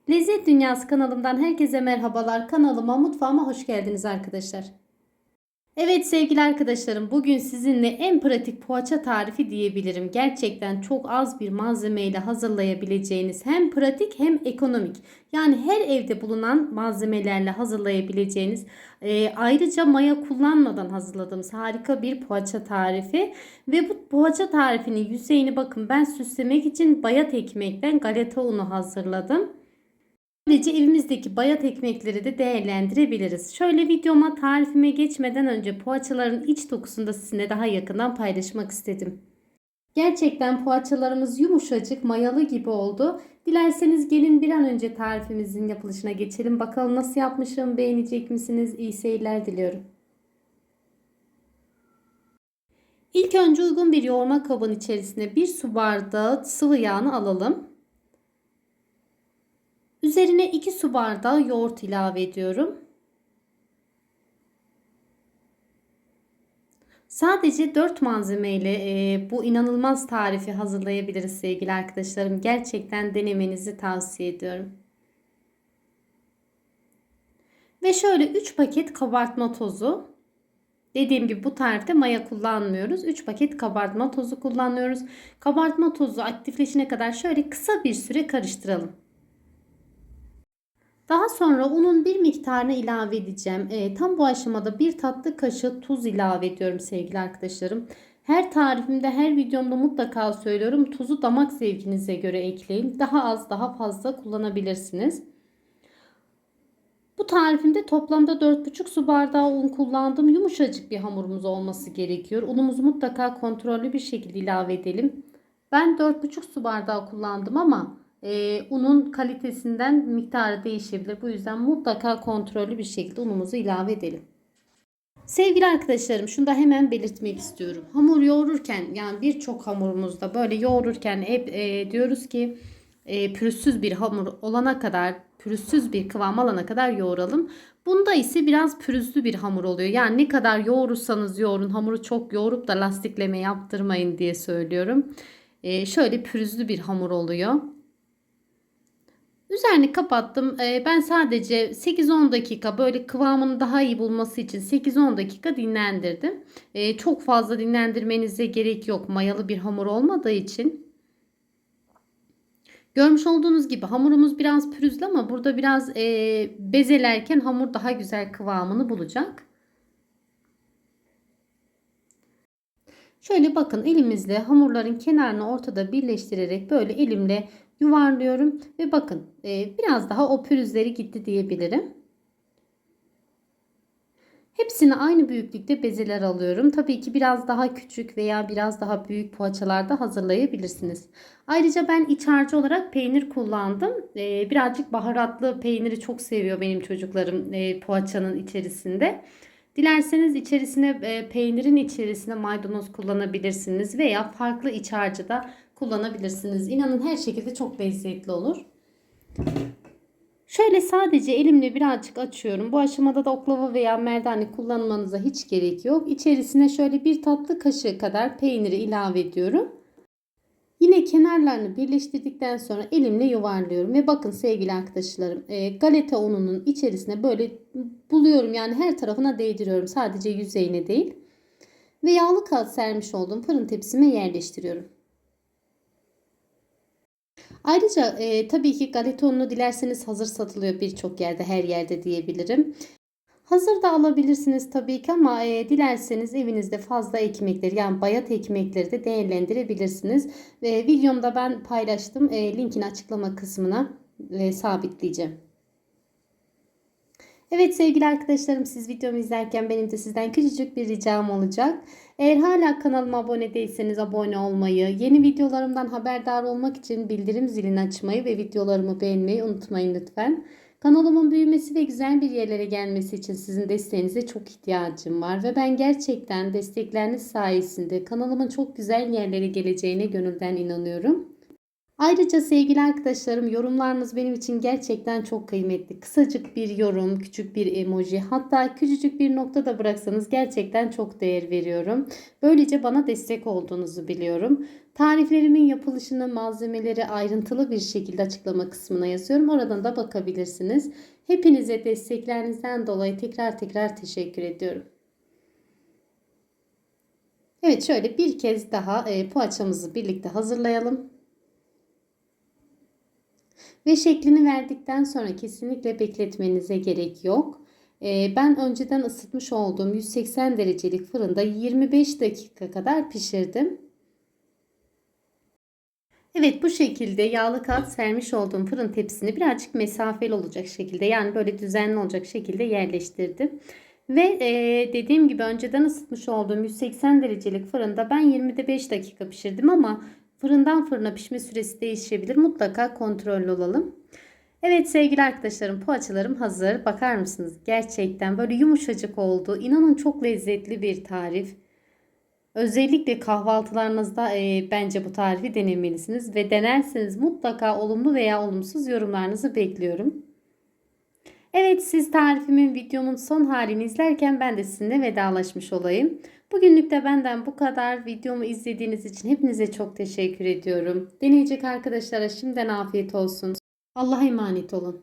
Lezzet Dünyası kanalımdan herkese merhabalar. Kanalıma, mutfağıma hoş geldiniz arkadaşlar. Evet sevgili arkadaşlarım, bugün sizinle en pratik poğaça tarifi diyebilirim. Gerçekten çok az bir malzemeyle hazırlayabileceğiniz, hem pratik hem ekonomik. Yani her evde bulunan malzemelerle hazırlayabileceğiniz, ayrıca maya kullanmadan hazırladığımız harika bir poğaça tarifi. Ve bu poğaça tarifinin yüzeyini bakın, ben süslemek için bayat ekmekten galeta unu hazırladım. Böylece evimizdeki bayat ekmekleri de değerlendirebiliriz. Şöyle videoma, tarifime geçmeden önce poğaçaların iç dokusunu da sizinle daha yakından paylaşmak istedim. Gerçekten poğaçalarımız yumuşacık, mayalı gibi oldu. Dilerseniz gelin bir an önce tarifimizin yapılışına geçelim. Bakalım nasıl yapmışım, beğenecek misiniz? İyi seyirler diliyorum. İlk önce uygun bir yoğurma kabının içerisine 1 su bardağı sıvı yağını alalım. Üzerine 2 su bardağı yoğurt ilave ediyorum. Sadece 4 malzemeyle bu inanılmaz tarifi hazırlayabiliriz sevgili arkadaşlarım. Gerçekten denemenizi tavsiye ediyorum. Ve şöyle 3 paket kabartma tozu. Dediğim gibi bu tarifte maya kullanmıyoruz. 3 paket kabartma tozu kullanıyoruz. Kabartma tozu aktifleşene kadar şöyle kısa bir süre karıştıralım. Daha sonra unun bir miktarını ilave edeceğim. Tam bu aşamada 1 tatlı kaşığı tuz ilave ediyorum sevgili arkadaşlarım. Her tarifimde, her videomda mutlaka söylüyorum. Tuzu damak zevkinize göre ekleyin. Daha az, daha fazla kullanabilirsiniz. Bu tarifimde toplamda 4,5 su bardağı un kullandım. Yumuşacık bir hamurumuz olması gerekiyor. Unumuzu mutlaka kontrollü bir şekilde ilave edelim. Ben 4,5 su bardağı kullandım ama unun kalitesinden miktarı değişebilir. Bu yüzden mutlaka kontrollü bir şekilde unumuzu ilave edelim. Sevgili arkadaşlarım, şunu da hemen belirtmek istiyorum. Hamur yoğururken, yani birçok hamurumuzda böyle yoğururken hep diyoruz ki pürüzsüz bir hamur olana kadar, pürüzsüz bir kıvam alana kadar yoğuralım. Bunda ise biraz pürüzlü bir hamur oluyor. Yani ne kadar yoğurursanız yoğurun, hamuru çok yoğurup da lastikleme yaptırmayın diye söylüyorum. Şöyle pürüzlü bir hamur oluyor. Üzerini kapattım. Ben sadece 8-10 dakika, böyle kıvamını daha iyi bulması için 8-10 dakika dinlendirdim. Çok fazla dinlendirmenize gerek yok. Mayalı bir hamur olmadığı için. Görmüş olduğunuz gibi hamurumuz biraz pürüzlü ama burada biraz bezelerken hamur daha güzel kıvamını bulacak. Şöyle bakın, elimizle hamurların kenarını ortada birleştirerek böyle elimle yuvarlıyorum ve bakın biraz daha o pürüzleri gitti diyebilirim. Hepsini aynı büyüklükte bezeler alıyorum. Tabii ki biraz daha küçük veya biraz daha büyük poğaçalarda hazırlayabilirsiniz. Ayrıca ben iç harcı olarak peynir kullandım. Birazcık baharatlı peyniri çok seviyor benim çocuklarım poğaçanın içerisinde. Dilerseniz içerisine peynirin içerisine maydanoz kullanabilirsiniz veya farklı iç harcı da kullanabilirsiniz. İnanın her şekilde çok lezzetli olur. Şöyle sadece elimle birazcık açıyorum. Bu aşamada da oklava veya merdane kullanmanıza hiç gerek yok. İçerisine şöyle 1 tatlı kaşığı kadar peyniri ilave ediyorum. Yine kenarlarını birleştirdikten sonra elimle yuvarlıyorum. Ve bakın sevgili arkadaşlarım, galeta ununun içerisine böyle buluyorum. Yani her tarafına değdiriyorum. Sadece yüzeyine değil. Ve yağlı kağıt sermiş olduğum fırın tepsime yerleştiriyorum. Ayrıca tabii ki galeta ununu dilerseniz hazır satılıyor birçok yerde, her yerde diyebilirim. Hazır da alabilirsiniz tabii ki ama dilerseniz evinizde fazla ekmekleri, yani bayat ekmekleri de değerlendirebilirsiniz. Videomda ben paylaştım. Linkini açıklama kısmına sabitleyeceğim. Evet sevgili arkadaşlarım, siz videomu izlerken benim de sizden küçücük bir ricam olacak. Eğer hala kanalıma abone değilseniz abone olmayı, yeni videolarımdan haberdar olmak için bildirim zilini açmayı ve videolarımı beğenmeyi unutmayın lütfen. Kanalımın büyümesi ve güzel bir yerlere gelmesi için sizin desteğinize çok ihtiyacım var. Ve ben gerçekten destekleriniz sayesinde kanalımın çok güzel yerlere geleceğine gönülden inanıyorum. Ayrıca sevgili arkadaşlarım, yorumlarınız benim için gerçekten çok kıymetli. Kısacık bir yorum, küçük bir emoji, hatta küçücük bir nokta da bıraksanız gerçekten çok değer veriyorum. Böylece bana destek olduğunuzu biliyorum. Tariflerimin yapılışını, malzemeleri ayrıntılı bir şekilde açıklama kısmına yazıyorum. Oradan da bakabilirsiniz. Hepinize desteklerinizden dolayı tekrar tekrar teşekkür ediyorum. Evet, şöyle bir kez daha poğaçamızı birlikte hazırlayalım. Ve şeklini verdikten sonra kesinlikle bekletmenize gerek yok. Ben önceden ısıtmış olduğum 180 derecelik fırında 25 dakika kadar pişirdim. Evet, bu şekilde yağlı kağıt sermiş olduğum fırın tepsisini birazcık mesafeli olacak şekilde, yani böyle düzenli olacak şekilde yerleştirdim. Ve dediğim gibi önceden ısıtmış olduğum 180 derecelik fırında ben 25 dakika pişirdim ama fırından fırına pişme süresi değişebilir. Mutlaka kontrollü olalım. Evet sevgili arkadaşlarım, poğaçalarım hazır. Bakar mısınız? Gerçekten böyle yumuşacık oldu. İnanın çok lezzetli bir tarif. Özellikle kahvaltılarınızda bence bu tarifi denemelisiniz ve denerseniz mutlaka olumlu veya olumsuz yorumlarınızı bekliyorum. Evet, siz tarifimin, videomun son halini izlerken ben de sizinle vedalaşmış olayım. Bugünlük de benden bu kadar. Videomu izlediğiniz için hepinize çok teşekkür ediyorum. Deneyecek arkadaşlara şimdiden afiyet olsun. Allah'a emanet olun.